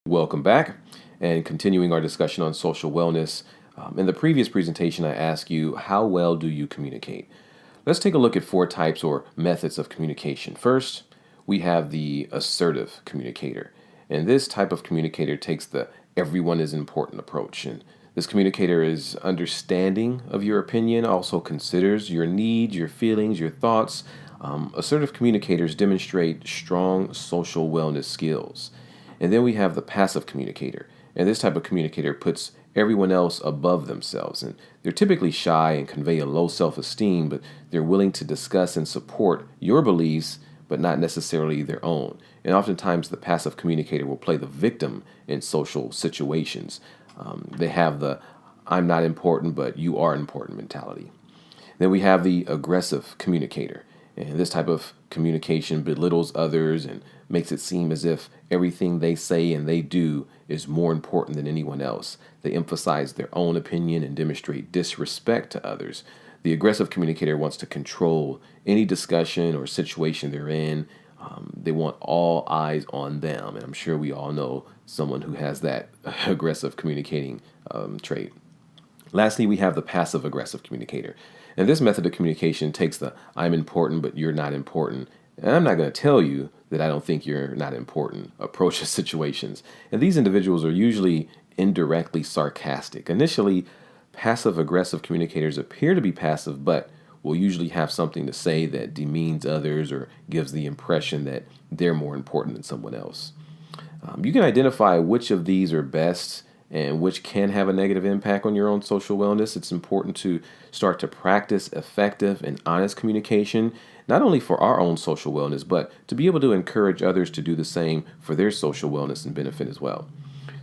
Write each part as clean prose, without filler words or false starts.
Welcome back and continuing our discussion on social wellness. In the previous presentation, I asked you, how well do you communicate? Let's take a look at four types or methods of communication. First, we have the assertive communicator. And this type of communicator takes the everyone is important approach. And this communicator is understanding of your opinion, also considers your needs, your feelings, your thoughts. Assertive communicators demonstrate strong social wellness skills. And then we have the passive communicator. And this type of communicator puts everyone else above themselves. And they're typically shy and convey a low self-esteem, but they're willing to discuss and support your beliefs, but not necessarily their own. And oftentimes the passive communicator will play the victim in social situations. They have the I'm not important, but you are important mentality. Then we have the aggressive communicator. And this type of communication belittles others and makes it seem as if everything they say and they do is more important than anyone else. They emphasize their own opinion and demonstrate disrespect to others. The aggressive communicator wants to control any discussion or situation they're in. They want all eyes on them. And I'm sure we all know someone who has that aggressive communicating trait. Lastly, we have the passive aggressive communicator. And this method of communication takes the I'm important, but you're not important. And I'm not going to tell you that I don't think you're not important approach to situations. And these individuals are usually indirectly sarcastic. Initially, passive aggressive communicators appear to be passive, but will usually have something to say that demeans others or gives the impression that they're more important than someone else. You can identify which of these are best and which can have a negative impact on your own social wellness. It's important to start to practice effective and honest communication, not only for our own social wellness, but to be able to encourage others to do the same for their social wellness and benefit as well.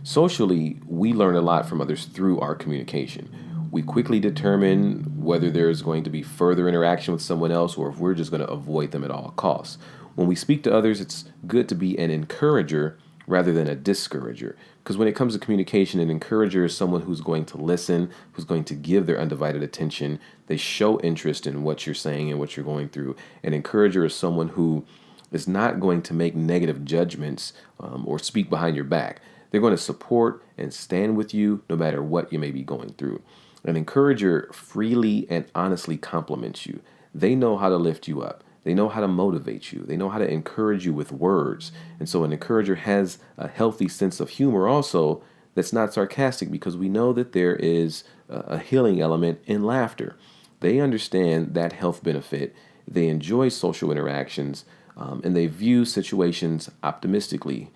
Socially, we learn a lot from others through our communication. We quickly determine whether there's going to be further interaction with someone else or if we're just going to avoid them at all costs. When we speak to others, it's good to be an encourager rather than a discourager. Because when it comes to communication, an encourager is someone who's going to listen, who's going to give their undivided attention. They show interest in what you're saying and what you're going through. An encourager is someone who is not going to make negative judgments or speak behind your back. They're going to support and stand with you no matter what you may be going through. An encourager freely and honestly compliments you. They know how to lift you up. They know how to motivate you. They know how to encourage you with words. And so an encourager has a healthy sense of humor also that's not sarcastic, because we know that there is a healing element in laughter. They understand that health benefit. They enjoy social interactions, and they view situations optimistically.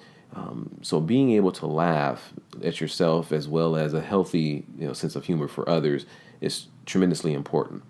So being able to laugh at yourself as well as a healthy sense of humor for others is tremendously important.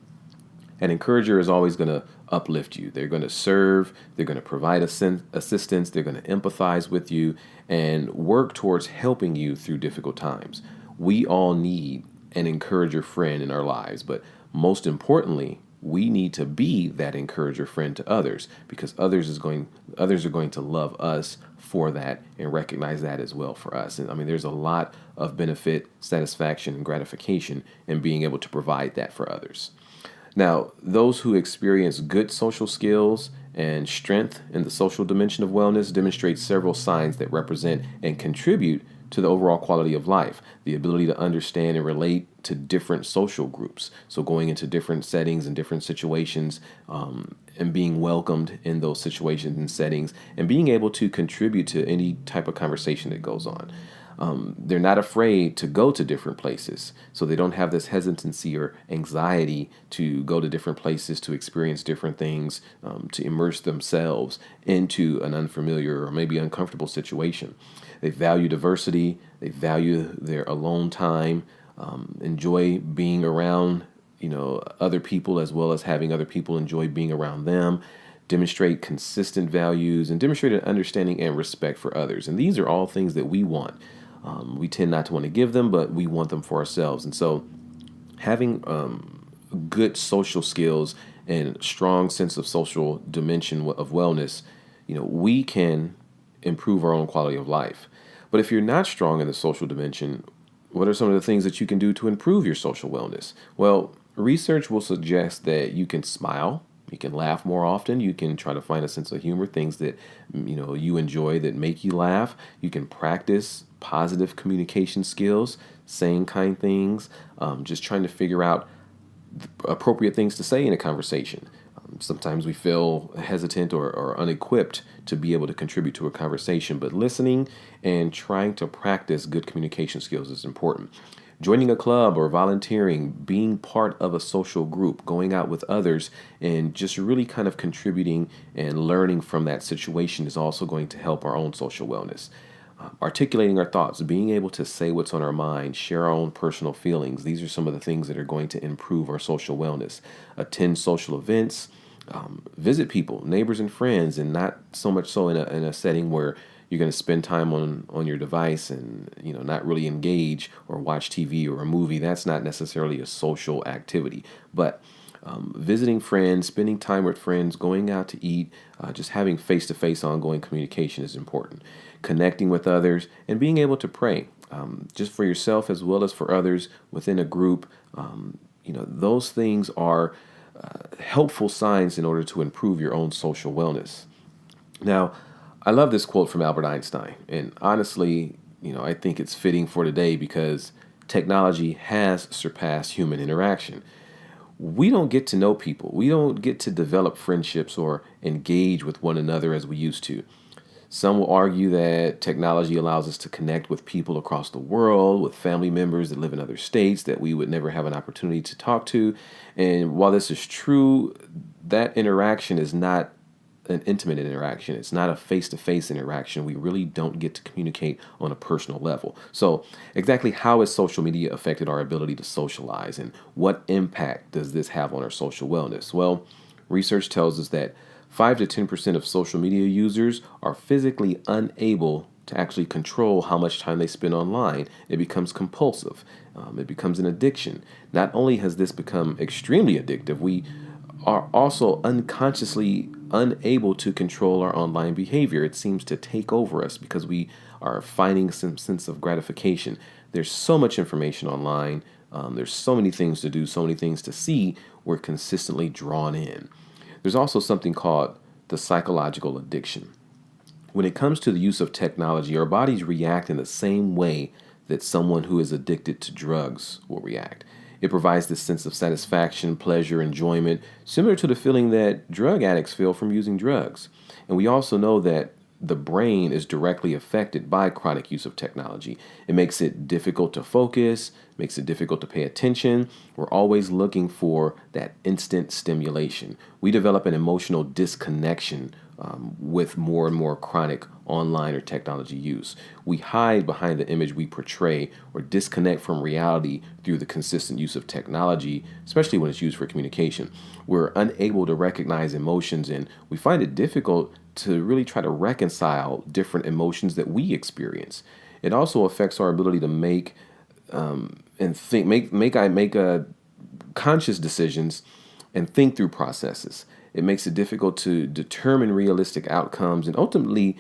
An encourager is always going to uplift you. They're going to serve. They're going to provide assistance. They're going to empathize with you and work towards helping you through difficult times. We all need an encourager friend in our lives, but most importantly, we need to be that encourager friend to others, because others are going to love us for that and recognize that as well for us. And I mean, there's a lot of benefit, satisfaction, and gratification in being able to provide that for others. Now, those who experience good social skills and strength in the social dimension of wellness demonstrate several signs that represent and contribute to the overall quality of life. The ability to understand and relate to different social groups. So going into different settings and different situations, and being welcomed in those situations and settings, and being able to contribute to any type of conversation that goes on. They're not afraid to go to different places, so they don't have this hesitancy or anxiety to go to different places, to experience different things, to immerse themselves into an unfamiliar or maybe uncomfortable situation. They value diversity. They value their alone time, enjoy being around other people as well as having other people enjoy being around them. Demonstrate consistent values and demonstrate an understanding and respect for others. And these are all things that we want. We tend not to want to give them, but we want them for ourselves. And so having good social skills and strong sense of social dimension of wellness, we can improve our own quality of life. But if you're not strong in the social dimension, what are some of the things that you can do to improve your social wellness? Well, research will suggest that you can smile You can laugh more often. You can try to find a sense of humor, things that you enjoy that make you laugh. You can practice positive communication skills, saying kind things, just trying to figure out appropriate things to say in a conversation. Sometimes we feel hesitant or unequipped to be able to contribute to a conversation, but listening and trying to practice good communication skills is important. Joining a club or volunteering, being part of a social group, going out with others, and just really kind of contributing and learning from that situation is also going to help our own social wellness. Articulating our thoughts, being able to say what's on our mind, share our own personal feelings. These are some of the things that are going to improve our social wellness. Attend social events, visit people, neighbors and friends, and not so much so in a setting where you're going to spend time on your device and not really engage or watch TV or a movie. That's not necessarily a social activity, but visiting friends, spending time with friends, going out to eat, just having face-to-face ongoing communication is important. Connecting with others and being able to pray, just for yourself as well as for others within a group. Those things are helpful signs in order to improve your own social wellness. Now, I love this quote from Albert Einstein, and honestly, I think it's fitting for today because technology has surpassed human interaction. We don't get to know people. We don't get to develop friendships or engage with one another as we used to. Some will argue that technology allows us to connect with people across the world, with family members that live in other states that we would never have an opportunity to talk to. And while this is true, that interaction is not an intimate interaction. It's not a face-to-face interaction. We really don't get to communicate on a personal level. So exactly how has social media affected our ability to socialize, and what impact does this have on our social wellness? Well, research tells us that 5 to 10% of social media users are physically unable to actually control how much time they spend online. It becomes compulsive. It becomes an addiction. Not only has this become extremely addictive, we are also unconsciously unable to control our online behavior. It seems to take over us because we are finding some sense of gratification. There's so much information online. There's so many things to do, so many things to see. We're consistently drawn in. There's also something called the psychological addiction. When it comes to the use of technology, our bodies react in the same way that someone who is addicted to drugs will react. It provides this sense of satisfaction, pleasure, enjoyment, similar to the feeling that drug addicts feel from using drugs. And we also know that the brain is directly affected by chronic use of technology. It makes it difficult to focus, makes it difficult to pay attention. We're always looking for that instant stimulation. We develop an emotional disconnection with more and more chronic online or technology use. We hide behind the image we portray or disconnect from reality through the consistent use of technology, especially when it's used for communication. We're unable to recognize emotions, and we find it difficult to really try to reconcile different emotions that we experience. It also affects our ability to make and think, make conscious decisions and think through processes. It makes it difficult to determine realistic outcomes, and ultimately,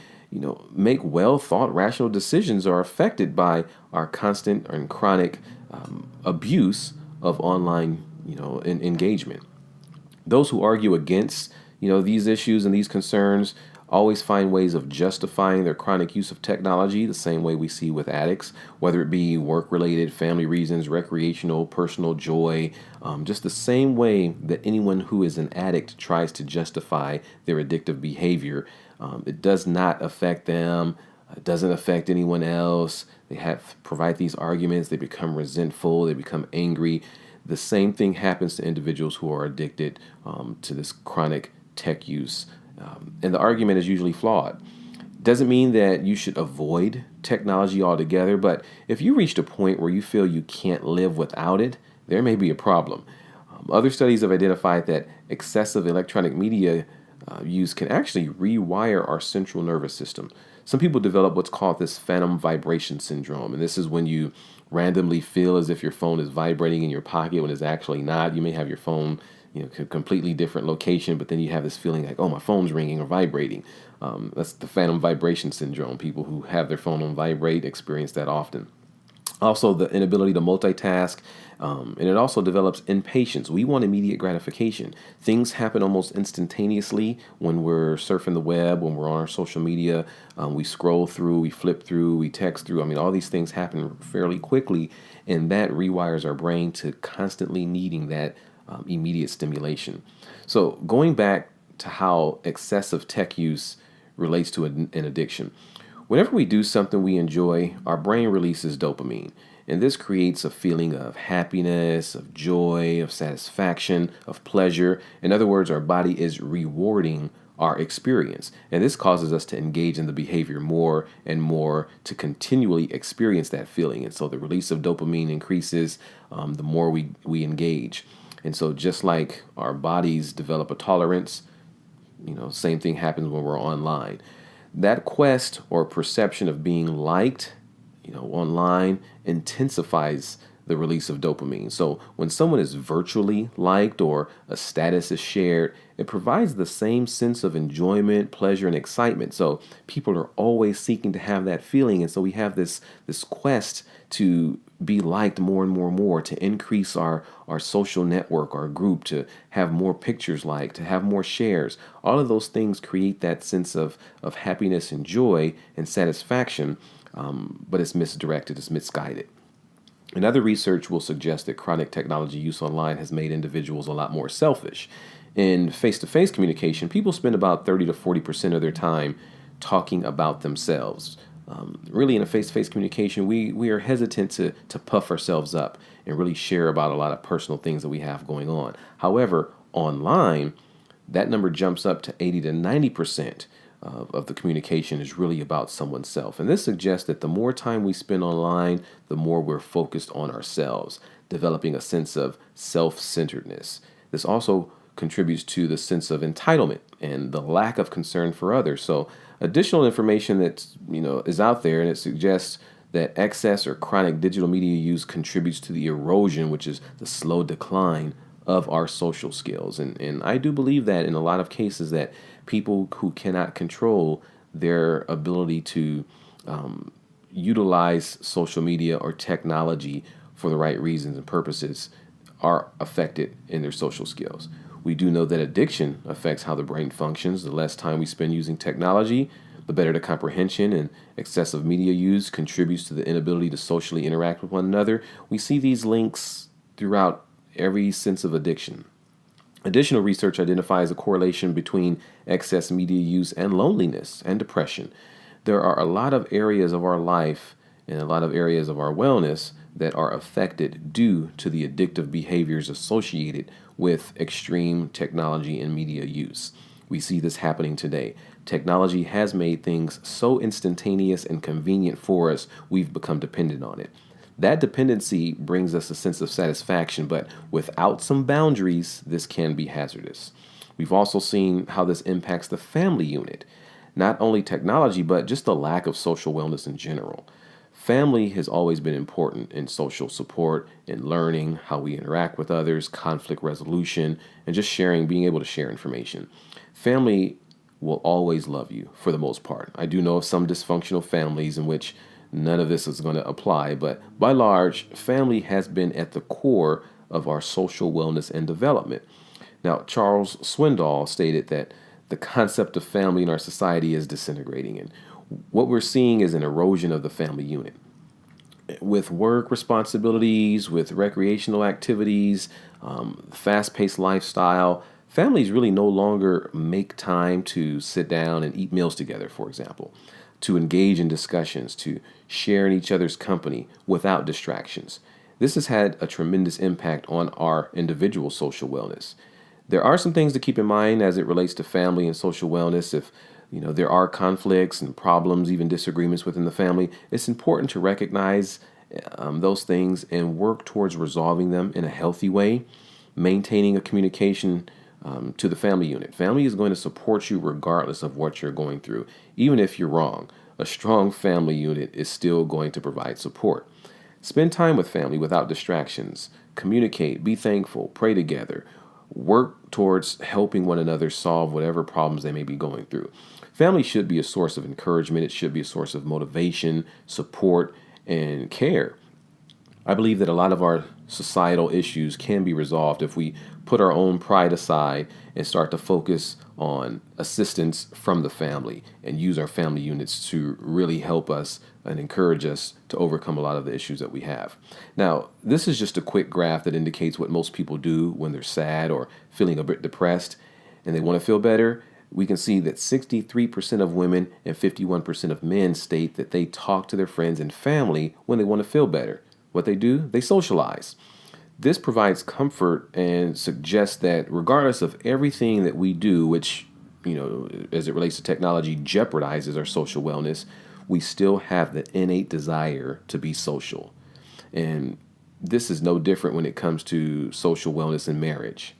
make well thought, rational decisions are affected by our constant and chronic abuse of online, engagement. Those who argue against, these issues and these concerns always find ways of justifying their chronic use of technology the same way we see with addicts, whether it be work-related, family reasons, recreational, personal joy, just the same way that anyone who is an addict tries to justify their addictive behavior. It does not affect them. It doesn't affect anyone else. They provide these arguments. They become resentful. They become angry. The same thing happens to individuals who are addicted to this chronic tech use. And the argument is usually flawed. Doesn't mean that you should avoid technology altogether, but if you reached a point where you feel you can't live without it, there may be a problem. Other studies have identified that excessive electronic media use can actually rewire our central nervous system. Some people develop what's called this phantom vibration syndrome, and this is when you randomly feel as if your phone is vibrating in your pocket when it's actually not. You may have your phone completely different location, but then you have this feeling like, oh, my phone's ringing or vibrating. That's the phantom vibration syndrome. People who have their phone on vibrate experience that often. Also, the inability to multitask, and it also develops impatience. We want immediate gratification. Things happen almost instantaneously when we're surfing the web, when we're on our social media. We scroll through, we flip through, we text through. I mean, all these things happen fairly quickly, and that rewires our brain to constantly needing that immediate stimulation. So, going back to how excessive tech use relates to an addiction. Whenever we do something we enjoy, our brain releases dopamine. And this creates a feeling of happiness, of joy, of satisfaction, of pleasure. In other words, our body is rewarding our experience. And this causes us to engage in the behavior more and more to continually experience that feeling. And so the release of dopamine increases the more we engage. And so just like our bodies develop a tolerance, same thing happens when we're online. That quest or perception of being liked, online intensifies the release of dopamine. So when someone is virtually liked or a status is shared, it provides the same sense of enjoyment, pleasure, and excitement. So people are always seeking to have that feeling. And so we have this quest to be liked more and more and more, to increase our social network, our group, to have more pictures liked, to have more shares. All of those things create that sense of happiness and joy and satisfaction, but it's misdirected, it's misguided. Another research will suggest that chronic technology use online has made individuals a lot more selfish. In face-to-face communication, people spend about 30 to 40% of their time talking about themselves. Really, in a face-to-face communication, we are hesitant to puff ourselves up and really share about a lot of personal things that we have going on. However, online, that number jumps up to 80 to 90% of the communication is really about someone's self. And this suggests that the more time we spend online, the more we're focused on ourselves, developing a sense of self-centeredness. This also contributes to the sense of entitlement and the lack of concern for others. So additional information that is out there, and it suggests that excess or chronic digital media use contributes to the erosion, which is the slow decline of our social skills. And I do believe that in a lot of cases that people who cannot control their ability to utilize social media or technology for the right reasons and purposes are affected in their social skills. We do know that addiction affects how the brain functions. The less time we spend using technology, the better the comprehension, and excessive media use contributes to the inability to socially interact with one another. We see these links throughout every sense of addiction. Additional research identifies a correlation between excess media use and loneliness and depression. There are a lot of areas of our life and a lot of areas of our wellness that are affected due to the addictive behaviors associated with extreme technology and media use. We see this happening today. Technology has made things so instantaneous and convenient for us, we've become dependent on it. That dependency brings us a sense of satisfaction, but without some boundaries, this can be hazardous. We've also seen how this impacts the family unit. Not only technology, but just the lack of social wellness in general. Family has always been important in social support, in learning how we interact with others, conflict resolution, and just sharing, being able to share information. Family will always love you for the most part. I do know of some dysfunctional families in which none of this is going to apply, but by large, family has been at the core of our social wellness and development. Now, Charles Swindoll stated that the concept of family in our society is disintegrating, and what we're seeing is an erosion of the family unit. With work responsibilities, with recreational activities, fast-paced lifestyle, families really no longer make time to sit down and eat meals together, for example, to engage in discussions, to share in each other's company without distractions. This has had a tremendous impact on our individual social wellness. There are some things to keep in mind as it relates to family and social wellness. If there are conflicts and problems, even disagreements within the family, it's important to recognize those things and work towards resolving them in a healthy way, maintaining a communication to the family unit. Family is going to support you regardless of what you're going through. Even if you're wrong, a strong family unit is still going to provide support. Spend time with family without distractions. Communicate, be thankful, pray together. Work towards helping one another solve whatever problems they may be going through. Family should be a source of encouragement. It should be a source of motivation, support, and care. I believe that a lot of our societal issues can be resolved if we put our own pride aside and start to focus on assistance from the family and use our family units to really help us and encourage us to overcome a lot of the issues that we have. Now, this is just a quick graph that indicates what most people do when they're sad or feeling a bit depressed and they want to feel better. We can see that 63% of women and 51% of men state that they talk to their friends and family when they want to feel better. What they do, they socialize. This provides comfort and suggests that regardless of everything that we do, which, as it relates to technology, jeopardizes our social wellness, we still have the innate desire to be social. And this is no different when it comes to social wellness in marriage.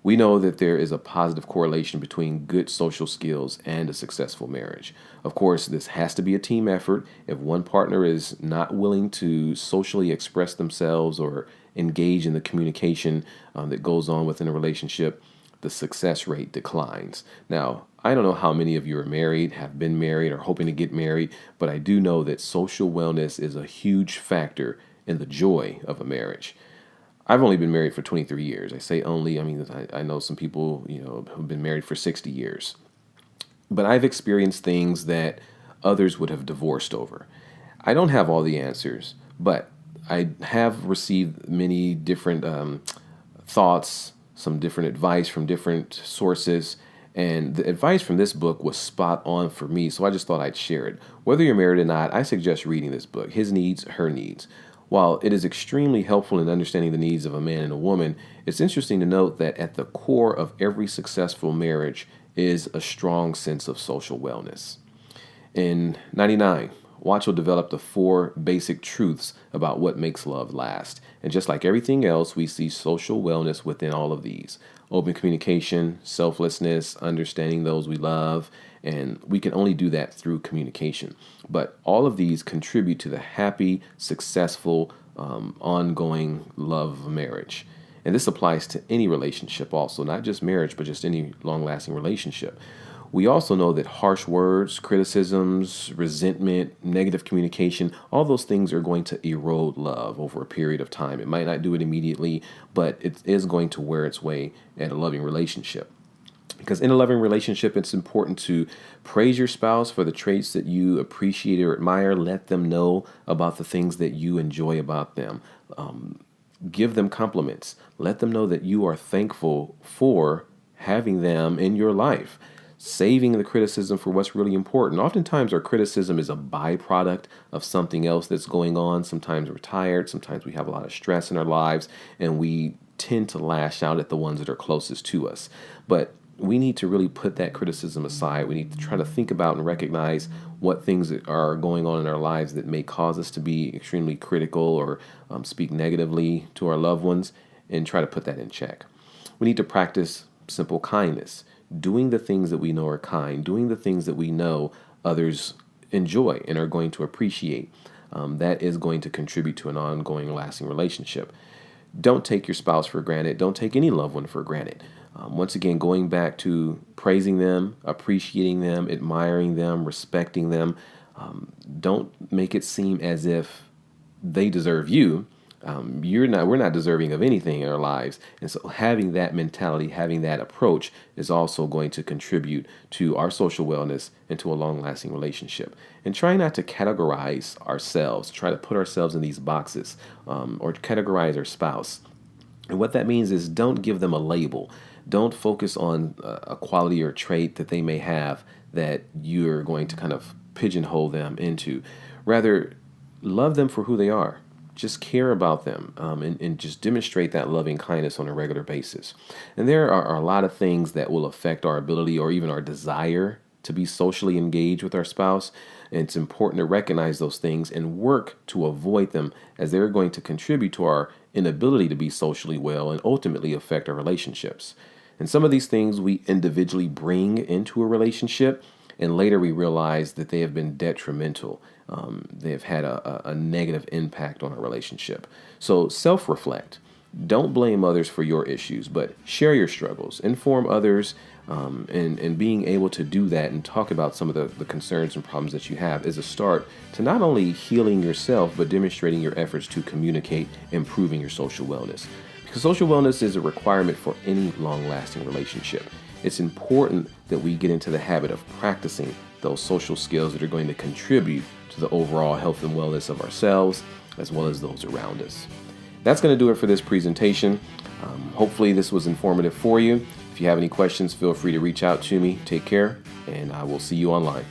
We know that there is a positive correlation between good social skills and a successful marriage. Of course, this has to be a team effort. If one partner is not willing to socially express themselves or engage in the communication that goes on within a relationship, the success rate declines. Now, I don't know how many of you are married, have been married, or hoping to get married, but I do know that social wellness is a huge factor in the joy of a marriage. I've only been married for 23 years. I say only, I know some people, who've been married for 60 years. But I've experienced things that others would have divorced over. I don't have all the answers, but I have received many different thoughts, some different advice from different sources. And the advice from this book was spot on for me, so I just thought I'd share it. Whether you're married or not, I suggest reading this book, His Needs, Her Needs. While it is extremely helpful in understanding the needs of a man and a woman, it's interesting to note that at the core of every successful marriage is a strong sense of social wellness. In 99, Watchell developed the 4 basic truths about what makes love last. And just like everything else, we see social wellness within all of these. Open communication, selflessness, understanding those we love, and we can only do that through communication. But all of these contribute to the happy, successful, ongoing love of marriage. And this applies to any relationship also, not just marriage, but just any long-lasting relationship. We also know that harsh words, criticisms, resentment, negative communication, all those things are going to erode love over a period of time. It might not do it immediately, but it is going to wear its way at a loving relationship. Because in a loving relationship, it's important to praise your spouse for the traits that you appreciate or admire. Let them know about the things that you enjoy about them. Give them compliments. Let them know that you are thankful for having them in your life. Saving the criticism for what's really important. Oftentimes our criticism is a byproduct of something else that's going on. Sometimes we're tired. Sometimes we have a lot of stress in our lives, and we tend to lash out at the ones that are closest to us. But we need to really put that criticism aside. We need to try to think about and recognize what things are going on in our lives that may cause us to be extremely critical or speak negatively to our loved ones, and try to put that in check. We need to practice simple kindness, doing the things that we know are kind, doing the things that we know others enjoy and are going to appreciate. That is going to contribute to an ongoing, lasting relationship. Don't take your spouse for granted. Don't take any loved one for granted. Once again, going back to praising them, appreciating them, admiring them, respecting them. Don't make it seem as if they deserve you. We're not deserving of anything in our lives. And so having that mentality, having that approach is also going to contribute to our social wellness and to a long-lasting relationship. And try not to categorize ourselves, try to put ourselves in these boxes, or categorize our spouse. And what that means is don't give them a label. Don't focus on a quality or trait that they may have that you're going to kind of pigeonhole them into. Rather, love them for who they are. Just care about them and just demonstrate that loving kindness on a regular basis. And there are a lot of things that will affect our ability or even our desire to be socially engaged with our spouse. And it's important to recognize those things and work to avoid them, as they're going to contribute to our inability to be socially well and ultimately affect our relationships. And some of these things we individually bring into a relationship, and later we realize that they have been detrimental. They have had a negative impact on our relationship. So self-reflect. Don't blame others for your issues, but share your struggles, inform others, and being able to do that and talk about some of the concerns and problems that you have is a start to not only healing yourself, but demonstrating your efforts to communicate, improving your social wellness. Because social wellness is a requirement for any long-lasting relationship. It's important that we get into the habit of practicing those social skills that are going to contribute to the overall health and wellness of ourselves as well as those around us. That's going to do it for this presentation. Hopefully this was informative for you. If you have any questions, feel free to reach out to me. Take care, and I will see you online.